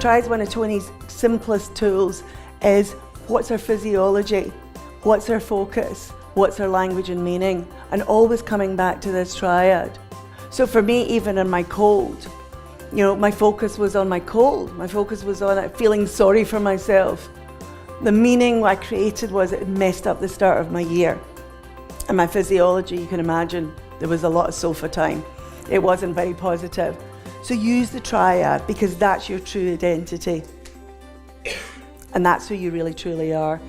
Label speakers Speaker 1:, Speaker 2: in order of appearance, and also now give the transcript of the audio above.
Speaker 1: triad is one of Tony's simplest tools. Is what's our physiology? What's our focus? What's our language and meaning? And always coming back to this triad. So for me, even in my cold, you know, my focus was on my cold. My focus was on feeling sorry for myself. The meaning I created was it messed up the start of my year. And my physiology, you can imagine, there was a lot of sofa time. It wasn't very positive. So use the triad, because that's your true identity. And that's who you really truly are.